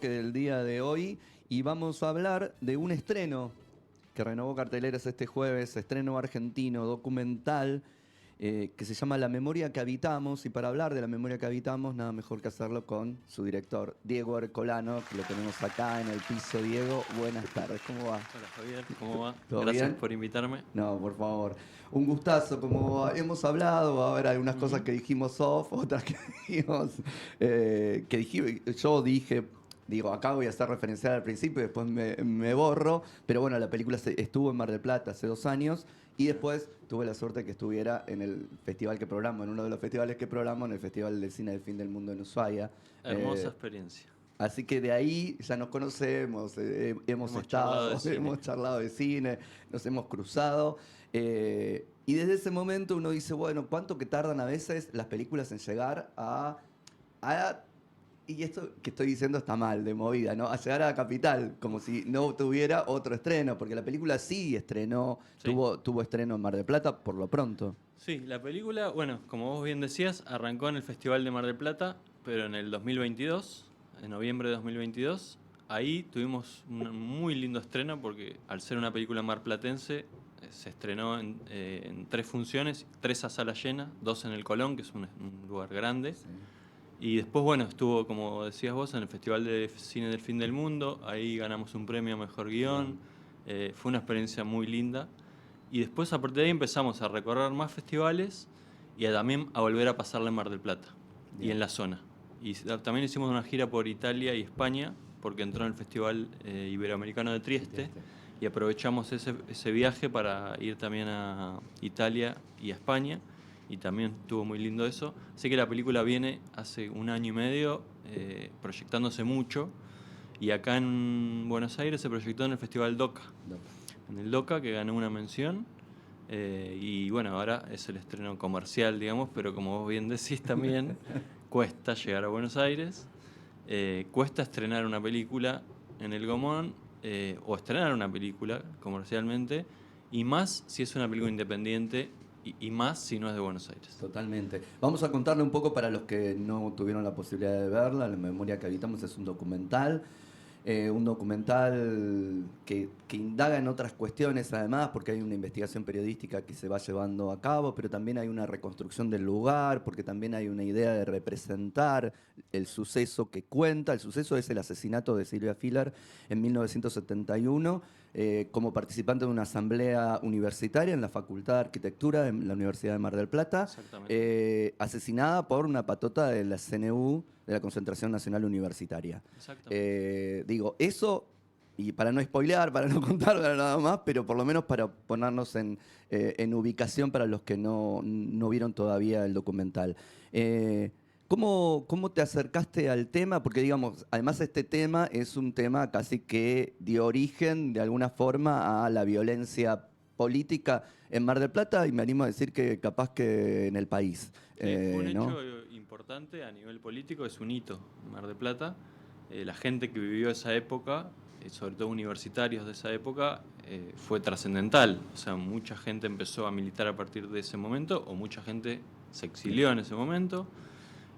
Del día de hoy y vamos a hablar de un estreno que renovó carteleras este jueves, estreno argentino documental que se llama La memoria que habitamos, y para hablar de la memoria que habitamos nada mejor que hacerlo con su director Diego Ercolano, que lo tenemos acá en el piso. Diego, buenas tardes, ¿cómo va? Hola Javier, ¿cómo va? ¿Todo Gracias bien? por invitarme. No, por favor. Un gustazo, como hemos hablado, va a haber algunas cosas Ujú. que dijimos off, otras que dijimos, yo dije, digo, acá voy a hacer referencial al principio y después me borro, pero bueno, la película estuvo en Mar del Plata hace 2 años y después tuve la suerte de que estuviera en el festival que programo, en uno de los festivales que programo, en el Festival de Cine del Fin del Mundo en Ushuaia. Hermosa Eh, experiencia. Así que de ahí ya nos conocemos, hemos Hemos charlado de estado, cine. hemos charlado de cine, nos hemos cruzado. Y desde ese momento uno dice, bueno, ¿cuánto que tardan a veces las películas en llegar a- y esto que estoy diciendo está mal, de movida, ¿no? A llegar a la capital, como si Uf, no tuviera otro estreno, porque la película sí estrenó, sí. tuvo estreno en Mar del Plata por lo pronto. Sí, la película, bueno, como vos bien decías, arrancó en el Festival de Mar del Plata, pero en el 2022, en noviembre de 2022. Ahí tuvimos un muy lindo estreno porque al ser una película marplatense, se estrenó en 3 funciones, 3 a sala llena, 2 en el Colón, que es un lugar grande. Sí. Y después, bueno, estuvo, como decías vos, en el Festival de Cine del Fin del Mundo. Ahí ganamos un premio a Mejor Guión. Bien. Fue una experiencia muy linda. Y después, a partir de ahí, empezamos a recorrer más festivales y también a volver a pasarla en Mar del Plata y en Bien. la zona. Y también hicimos una gira por Italia y España, porque entró en el Festival Iberoamericano de Trieste. Trieste. Y aprovechamos ese viaje para ir también a Italia y a España, y también estuvo muy lindo eso. Sé que la película viene hace un año y medio proyectándose mucho, y acá en Buenos Aires se proyectó en el Festival DOCA, Doca. en el DOCA, que ganó una mención. Y bueno, ahora es el estreno comercial, digamos, pero como vos bien decís también, cuesta llegar a Buenos Aires, cuesta estrenar una película en el Gomón, o estrenar una película comercialmente, y más si es una película independiente, y más si no es de Buenos Aires. Totalmente. Vamos a contarle un poco para los que no tuvieron la posibilidad de verla. La memoria que habitamos es un documental que indaga en otras cuestiones además, porque hay una investigación periodística que se va llevando a cabo, pero también hay una reconstrucción del lugar, porque también hay una idea de representar el suceso que cuenta. El suceso es el asesinato de Silvia Filler en 1971, como participante de una asamblea universitaria en la Facultad de Arquitectura de la Universidad de Mar del Plata, Exactamente. asesinada por una patota de la CNU, de la Concentración Nacional Universitaria. Exactamente. Digo, eso, y para no spoilear, para no contar nada más, pero por lo menos para ponernos en ubicación para los que no vieron todavía el documental. ¿Cómo te acercaste al tema? Porque, digamos, además este tema es un tema casi que dio origen, de alguna forma, a la violencia política en Mar del Plata, y me animo a decir que capaz que en el país, Sí, fue un ¿no? hecho importante a nivel político, es un hito en Mar del Plata. La gente que vivió esa época, sobre todo universitarios de esa época, fue trascendental. O sea, mucha gente empezó a militar a partir de ese momento, o mucha gente se exilió en ese momento.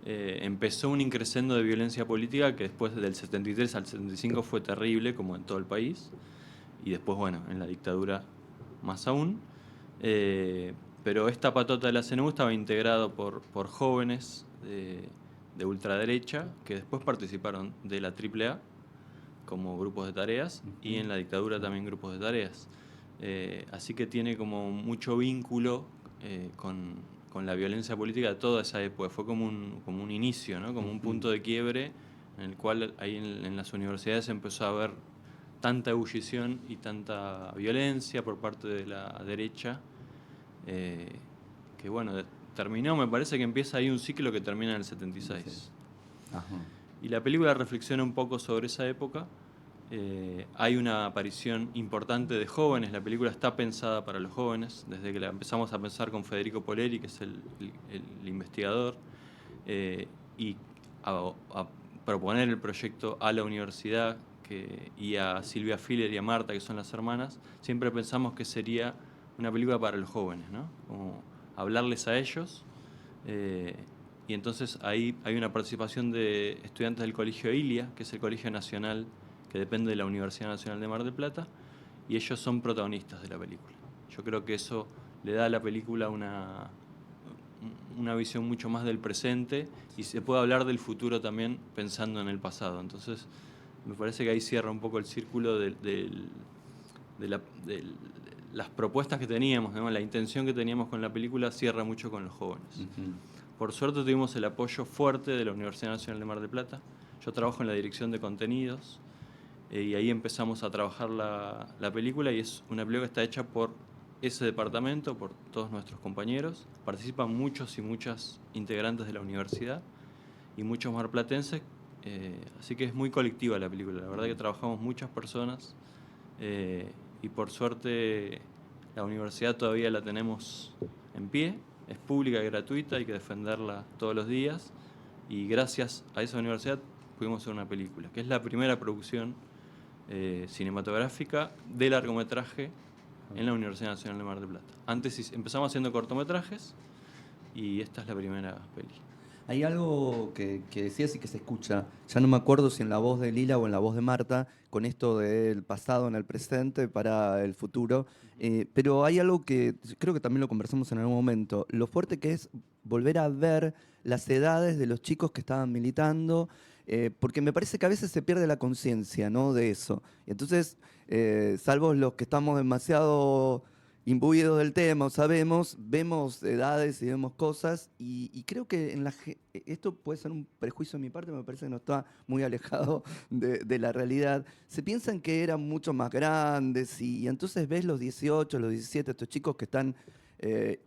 Empezó un increscendo de violencia política que después del 73 al 75 fue terrible, como en todo el país. Y después, bueno, en la dictadura más aún. Eh, pero esta patota de la CNU estaba integrado por jóvenes de ultraderecha que después participaron de la AAA como grupos de tareas, y Ujú. en la dictadura también grupos de tareas. Así que tiene como mucho vínculo con la violencia política de toda esa época. Fue como un inicio, ¿no? Como un Ujú. punto de quiebre en el cual ahí en las universidades empezó a haber tanta ebullición y tanta violencia por parte de la derecha, eh, que bueno, terminó, me parece que empieza ahí un ciclo que termina en el 76. 26. Ajá. Y la película reflexiona un poco sobre esa época. Hay una aparición importante de jóvenes, la película está pensada para los jóvenes, desde que la empezamos a pensar con Federico Poleri, que es el investigador, y a proponer el proyecto a la universidad, y a Silvia Filler y a Marta, que son las hermanas. Siempre pensamos que sería una película para los jóvenes, ¿no? Como hablarles a ellos, eh, y entonces ahí hay una participación de estudiantes del Colegio ILIA, que es el Colegio Nacional que depende de la Universidad Nacional de Mar del Plata, y ellos son protagonistas de la película. Yo creo que eso le da a la película una visión mucho más del presente y se puede hablar del futuro también pensando en el pasado. Entonces, me parece que ahí cierra un poco el círculo de las propuestas que teníamos, ¿no? La intención que teníamos con la película cierra mucho con los jóvenes. Uh-huh. Por suerte tuvimos el apoyo fuerte de la Universidad Nacional de Mar del Plata. Yo trabajo en la dirección de contenidos y ahí empezamos a trabajar la película, y es una película que está hecha por ese departamento, por todos nuestros compañeros. Participan muchos y muchas integrantes de la universidad y muchos marplatenses, así que es muy colectiva la película. La verdad que trabajamos muchas personas y por suerte la universidad todavía la tenemos en pie, es pública y gratuita, hay que defenderla todos los días, y gracias a esa universidad pudimos hacer una película, que es la primera producción cinematográfica de largometraje en la Universidad Nacional de Mar del Plata. Antes empezamos haciendo cortometrajes y esta es la primera peli. Hay algo que decías y que se escucha, ya no me acuerdo si en la voz de Lila o en la voz de Marta, con esto del pasado en el presente para el futuro, pero hay algo que creo que también lo conversamos en algún momento, lo fuerte que es volver a ver las edades de los chicos que estaban militando, porque me parece que a veces se pierde la conciencia, ¿no?, de eso. Y entonces, salvo los que estamos demasiado imbuidos del tema, o sabemos, vemos edades y vemos cosas, y creo que esto puede ser un prejuicio de mi parte, me parece que no está muy alejado de la realidad. Se piensan que eran mucho más grandes, y entonces ves los 18, los 17, estos chicos que están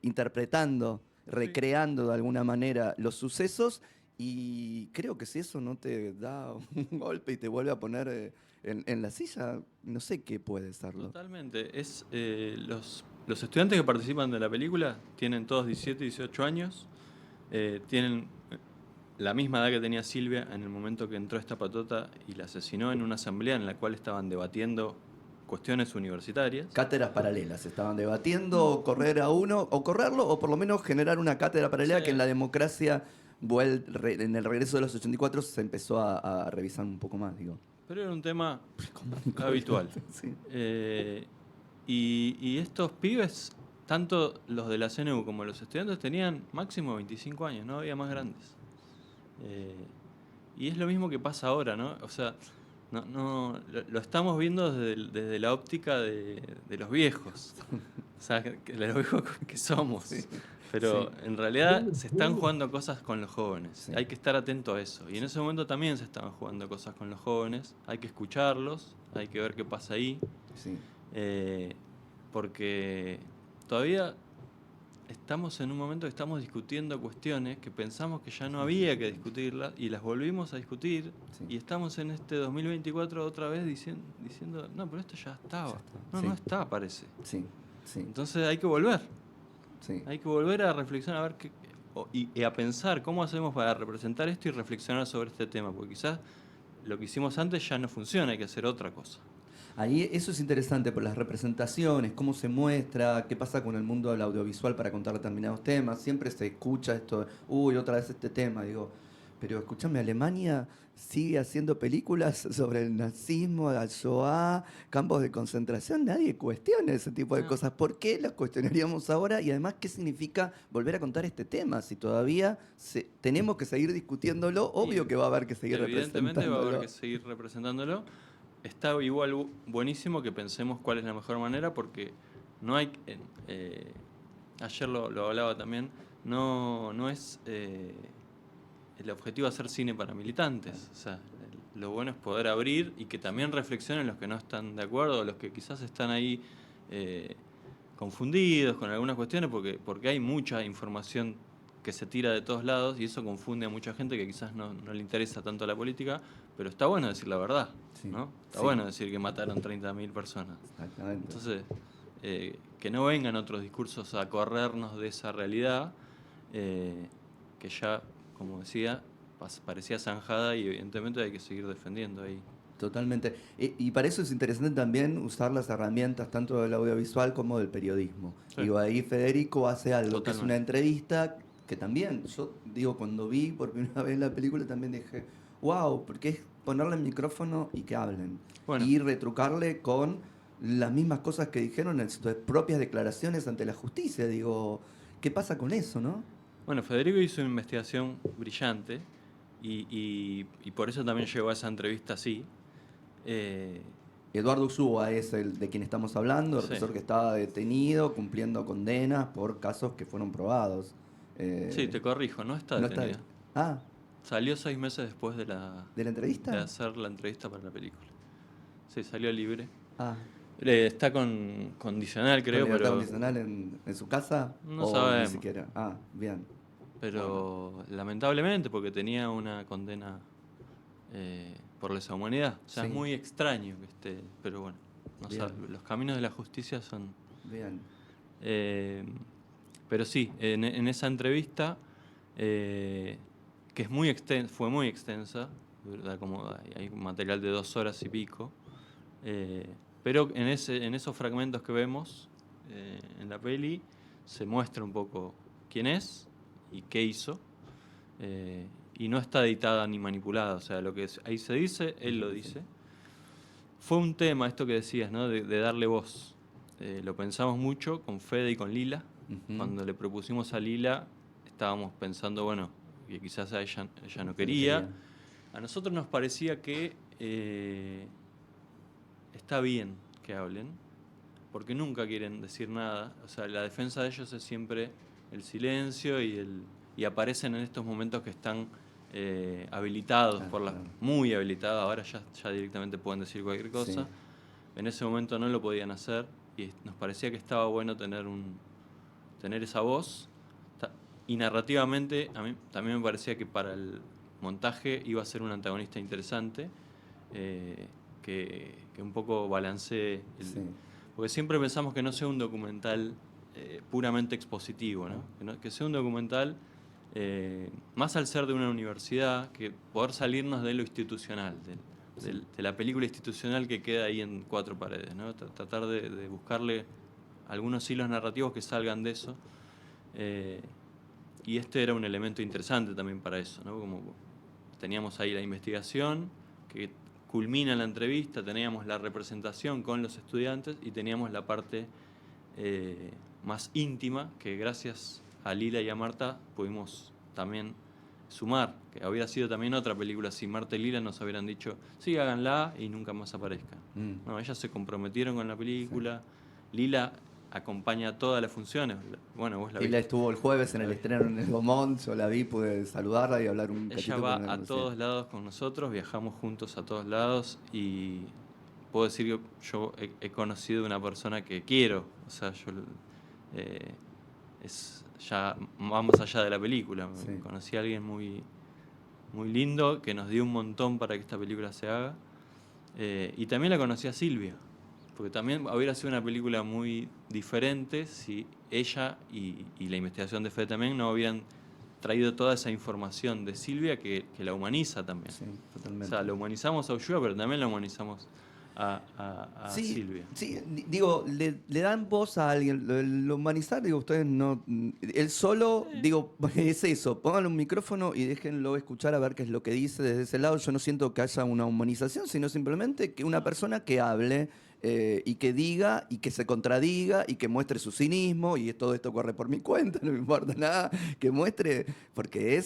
interpretando, recreando de alguna manera los sucesos, y creo que si eso no te da un golpe y te vuelve a poner en la silla, no sé qué puede serlo. Totalmente. Los estudiantes que participan de la película tienen todos 17, 18 años, tienen la misma edad que tenía Silvia en el momento que entró esta patota y la asesinó, en una asamblea en la cual estaban debatiendo cuestiones universitarias. Cátedras paralelas, estaban debatiendo correr a uno, o correrlo, o por lo menos generar una cátedra paralela, sí, que en la democracia, en el regreso de los 84, se empezó a revisar un poco más, digo. Pero era un tema habitual. Sí. Y estos pibes, tanto los de la CNU como los estudiantes, tenían máximo 25 años, no había más grandes. Y es lo mismo que pasa ahora, ¿no? O sea, lo estamos viendo desde la óptica de los viejos. O sea, de los viejos que somos. Sí. Pero sí, en realidad se están jugando cosas con los jóvenes. Sí. Hay que estar atento a eso. Y en ese momento también se estaban jugando cosas con los jóvenes. Hay que escucharlos, hay que ver qué pasa ahí. Sí. Porque todavía estamos en un momento que estamos discutiendo cuestiones que pensamos que ya no había que discutirlas y las volvimos a discutir. Sí. Y estamos en este 2024 otra vez diciendo, no, pero esto ya estaba. No, sí, no está, parece. Sí. Sí. Entonces hay que volver. Sí. Hay que volver a reflexionar, a ver y a pensar cómo hacemos para representar esto y reflexionar sobre este tema, porque quizás lo que hicimos antes ya no funciona, hay que hacer otra cosa. Ahí eso es interesante por las representaciones, cómo se muestra, qué pasa con el mundo del audiovisual para contar determinados temas. Siempre se escucha esto, otra vez este tema, digo, pero escúchame, Alemania sigue haciendo películas sobre el nazismo, la Shoah, campos de concentración, nadie cuestiona ese tipo de cosas. ¿Por qué las cuestionaríamos ahora? Y además, ¿qué significa volver a contar este tema? Si todavía tenemos que seguir discutiéndolo, obvio que va a haber que seguir representándolo. Evidentemente va a haber que seguir representándolo. Está igual buenísimo que pensemos cuál es la mejor manera, porque no hay... ayer lo hablaba también, no es... el objetivo es hacer cine para militantes. O sea, lo bueno es poder abrir y que también reflexionen los que no están de acuerdo, los que quizás están ahí confundidos con algunas cuestiones, porque hay mucha información que se tira de todos lados y eso confunde a mucha gente que quizás no le interesa tanto la política, pero está bueno decir la verdad, sí, ¿no? Está bueno decir que mataron 30.000 personas. Exactamente. Entonces, que no vengan otros discursos a corrernos de esa realidad que ya, como decía, parecía zanjada y evidentemente hay que seguir defendiendo ahí. Totalmente. Y para eso es interesante también usar las herramientas tanto del audiovisual como del periodismo. Sí. Digo, ahí Federico hace algo que es una entrevista que también, yo digo, cuando vi por primera vez la película también dije, wow, porque es ponerle el micrófono y que hablen. Bueno, Y retrucarle con las mismas cosas que dijeron en sus propias declaraciones ante la justicia. Digo, ¿qué pasa con eso, no? bueno, Federico hizo una investigación brillante y por eso también llegó a esa entrevista así. Eh, Eduardo Ursúa es el de quien estamos hablando, el sí, profesor que estaba detenido cumpliendo condenas por casos que fueron probados. sí, Eh, te corrijo, no está no está. detenido. Ah, Salió 6 meses después ¿de la de entrevista? hacer la entrevista para la película. Sí, salió libre. Ah, Está con condicional, ¿con creo, libertad pero condicional en su casa? no ¿O ni sabemos. siquiera? Ah, bien. Bueno, Pero lamentablemente, porque tenía una condena por lesa humanidad. O sea, es sí, muy extraño que esté, pero bueno, no bien, sabe, los caminos de la justicia son... bien. eh, pero sí, en esa entrevista, eh, que es fue muy extensa, ¿verdad? Como hay material de 2 horas y pico, eh, pero en esos fragmentos que vemos en la peli se muestra un poco quién es y qué hizo, y no está editada ni manipulada, o sea, lo que ahí se dice, él lo dice. Fue un tema, esto que decías, ¿no? De darle voz. Lo pensamos mucho con Fede y con Lila. Ujú. Cuando le propusimos a Lila, estábamos pensando, bueno, que quizás a ella no No quería. quería. A nosotros nos parecía que está bien que hablen, porque nunca quieren decir nada. O sea, la defensa de ellos es siempre el silencio y aparecen en estos momentos que están habilitados, Claro, claro. muy habilitados, ahora ya directamente pueden decir cualquier Sí, cosa. En ese momento no lo podían hacer y nos parecía que estaba bueno tener esa voz. Y narrativamente a mí también me parecía que para el montaje iba a ser un antagonista interesante, que un poco balancee sí. porque siempre pensamos que no sea un documental puramente expositivo, ¿no? Que sea un documental, más al ser de una universidad, que poder salirnos de lo institucional, de la película institucional que queda ahí en 4 paredes, ¿no? Tratar de buscarle algunos hilos narrativos que salgan de eso. Y este era un elemento interesante también para eso, ¿no? Como teníamos ahí la investigación que culmina la entrevista, teníamos la representación con los estudiantes y teníamos la parte más íntima que gracias a Lila y a Marta pudimos también sumar, que habría sido también otra película si Marta y Lila nos hubieran dicho, sí, háganla y nunca más aparezcan. Mm, No, ellas se comprometieron con la sí. película, Lila acompaña todas las funciones, bueno, vos la Lila viste. estuvo el jueves en La el viste. estreno en el Gomón, yo la vi, pude saludarla y hablar un Ella cachito va con a ella. Sí. todos lados con nosotros, viajamos juntos a todos lados y puedo decir que yo he conocido una persona que quiero, o sea, eh, es ya vamos allá de la película. Sí. Conocí a alguien muy lindo que nos dio un montón para que esta película se haga. Y también la conocí a Silvia, porque también hubiera sido una película muy diferente si ella y la investigación de Fede también no hubieran traído toda esa información de Silvia que la humaniza también. Sí, O totalmente. sea, lo humanizamos a Ulloa, pero también lo humanizamos a Sí, Silvia. sí, digo, le dan voz a alguien, lo humanizar, digo, ustedes no, él solo, digo, es eso, pónganle un micrófono y déjenlo escuchar a ver qué es lo que dice desde ese lado. Yo no siento que haya una humanización, sino simplemente que una persona que hable y que diga y que se contradiga y que muestre su cinismo y todo esto corre por mi cuenta, no me importa nada, que muestre, porque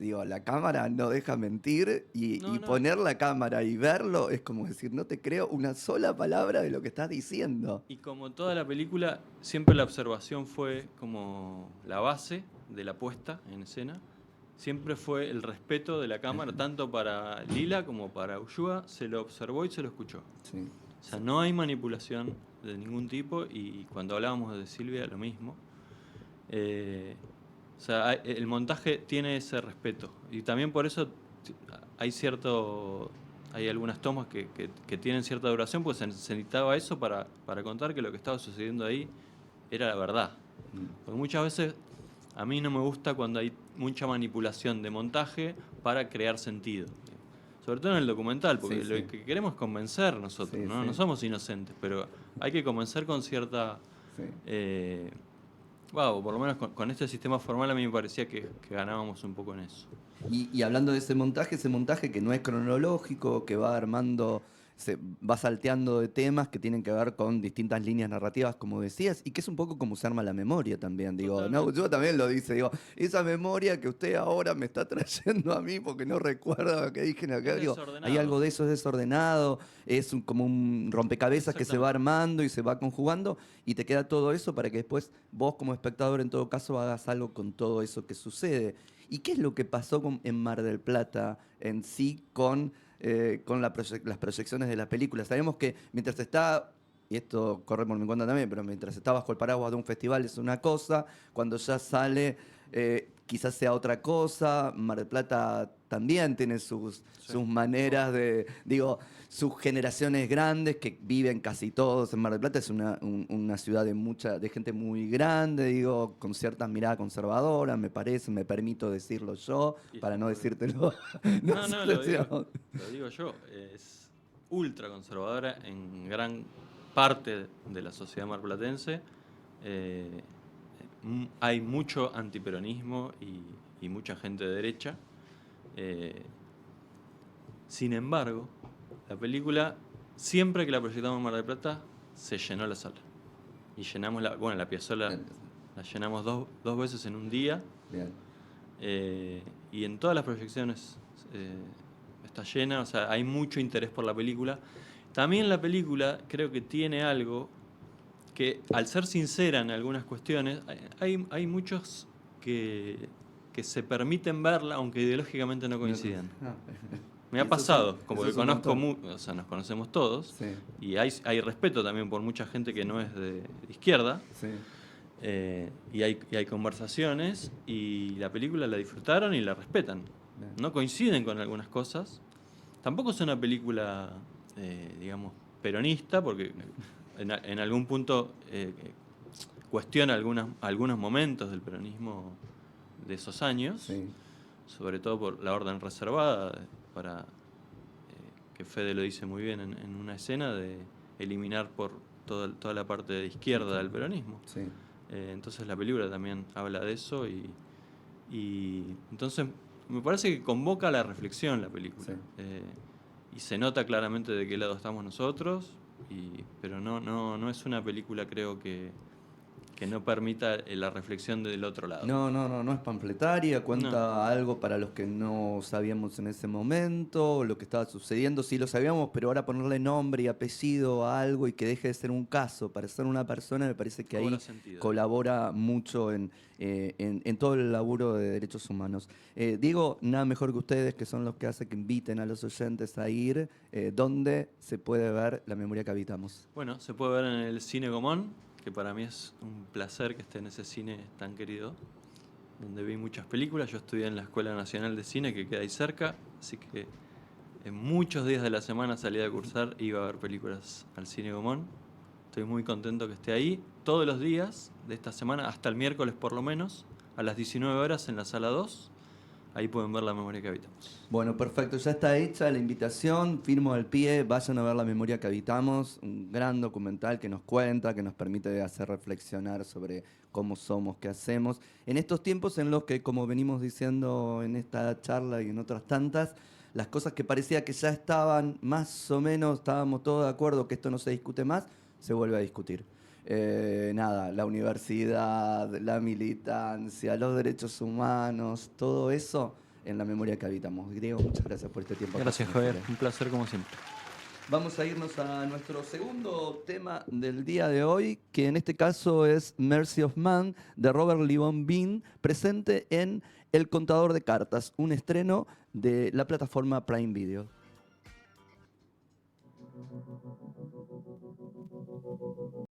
digo, la cámara no deja mentir y No, no. poner la cámara y verlo es como decir, no te creo una sola palabra de lo que estás diciendo. Y como toda la película, siempre la observación fue como la base de la puesta en escena. Siempre fue el respeto de la cámara, tanto para Lila como para Ushua. Se lo observó y se lo escuchó. Sí, O sea, no hay manipulación de ningún tipo y cuando hablábamos de Silvia, lo mismo. Eh, o sea, el montaje tiene ese respeto y también por eso hay algunas tomas que tienen cierta duración, pues se necesitaba eso para contar que lo que estaba sucediendo ahí era la verdad. Porque muchas veces a mí no me gusta cuando hay mucha manipulación de montaje para crear sentido. Sobre todo en el documental, porque sí, lo sí. que queremos es convencer nosotros, Sí, ¿no? sí. No somos inocentes, pero hay que convencer con cierta Sí. eh, Wow, por lo menos con este sistema formal a mí me parecía que ganábamos un poco en eso. Y hablando de ese montaje que no es cronológico, que va armando, se va salteando de temas que tienen que ver con distintas líneas narrativas, como decías, y que es un poco como se arma la memoria también. Digo, no, Totalmente. yo también lo dice, digo, esa memoria que usted ahora me está trayendo a mí porque no recuerda lo que dije en acá, Es digo, hay desordenado. algo de eso, es desordenado, es como un rompecabezas que se va Exactamente. armando y se va conjugando, y te queda todo eso para que después vos como espectador en todo caso hagas algo con todo eso que sucede. ¿Y qué es lo que pasó en Mar del Plata en sí con las proyecciones de la película? Sabemos que mientras está, y esto corre por mi cuenta también, pero mientras está bajo el paraguas de un festival es una cosa, cuando ya sale quizás sea otra cosa. Mar del Plata también tiene Sí. sus maneras de, digo, sus generaciones grandes que viven casi todos en Mar del Plata. Es una ciudad de gente muy grande, digo, con cierta mirada conservadora, me parece, me permito decirlo yo, Y para está no muy bien. decírtelo. No, no, lo digo, Decíamos. lo digo yo. Es ultra conservadora en gran parte de la sociedad marplatense. Eh, Hay mucho antiperonismo y mucha gente de derecha. Eh, Sin embargo, la película, siempre que la proyectamos en Mar del Plata, se llenó la sala. Y llenamos la Piazzolla Bien, la llenamos dos veces en un día. bien. Y en todas las proyecciones está llena, o sea, hay mucho interés por la película. También la película creo que tiene algo que, al ser sincera en algunas cuestiones, hay muchos que se permiten verla aunque ideológicamente no coincidan. Ah, Me y ha pasado, como eso que es un conozco, montón. o sea, nos conocemos todos, Sí, y hay respeto también por mucha gente que no es de izquierda, sí. y hay conversaciones, y la película la disfrutaron y la respetan. Bien. No coinciden con algunas cosas. Tampoco es una película, digamos, peronista, porque en algún punto cuestiona algunos momentos del peronismo de esos años, Sí, sobre todo por la orden reservada, para que Fede lo dice muy bien en una escena, de eliminar por toda la parte de izquierda del peronismo. sí. Entonces la película también habla de eso y entonces me parece que convoca a la reflexión la película. Sí. Y se nota claramente de qué lado estamos nosotros, pero no es una película, creo que no permita la reflexión del otro lado. No es panfletaria, No, cuenta algo para los que no sabíamos en ese momento, lo que estaba sucediendo, sí lo sabíamos, pero ahora ponerle nombre y apellido a algo y que deje de ser un caso para ser una persona, me parece que cobra ahí sentido. colabora mucho en todo el laburo de derechos humanos. Diego, nada mejor que ustedes, que son los que hacen que inviten a los oyentes a ir, ¿dónde se puede ver La memoria que habitamos? Bueno, se puede ver en el Cine Gomón, que para mí es un placer que esté en ese cine tan querido, donde vi muchas películas. Yo estudié en la Escuela Nacional de Cine, que queda ahí cerca, así que en muchos días de la semana salía a cursar e iba a ver películas al Cine Gomón. Estoy muy contento que esté ahí todos los días de esta semana, hasta el miércoles por lo menos, a las 19 horas en la sala 2. Ahí pueden ver La memoria que habitamos. Bueno, perfecto, ya está hecha la invitación, firmo el pie, vayan a ver La memoria que habitamos, un gran documental que nos cuenta, que nos permite hacer reflexionar sobre cómo somos, qué hacemos. En estos tiempos en los que, como venimos diciendo en esta charla y en otras tantas, las cosas que parecía que ya estaban más o menos, estábamos todos de acuerdo que esto no se discute más, se vuelve a discutir. Nada, la universidad, la militancia, los derechos humanos, todo eso en La memoria que habitamos. Griego, muchas gracias por este tiempo. Gracias, Javier. Un placer como siempre. Vamos a irnos a nuestro segundo tema del día de hoy, que en este caso es Mercy of Man, de Robert Livon Bean, presente en El contador de cartas, un estreno de la plataforma Prime Video.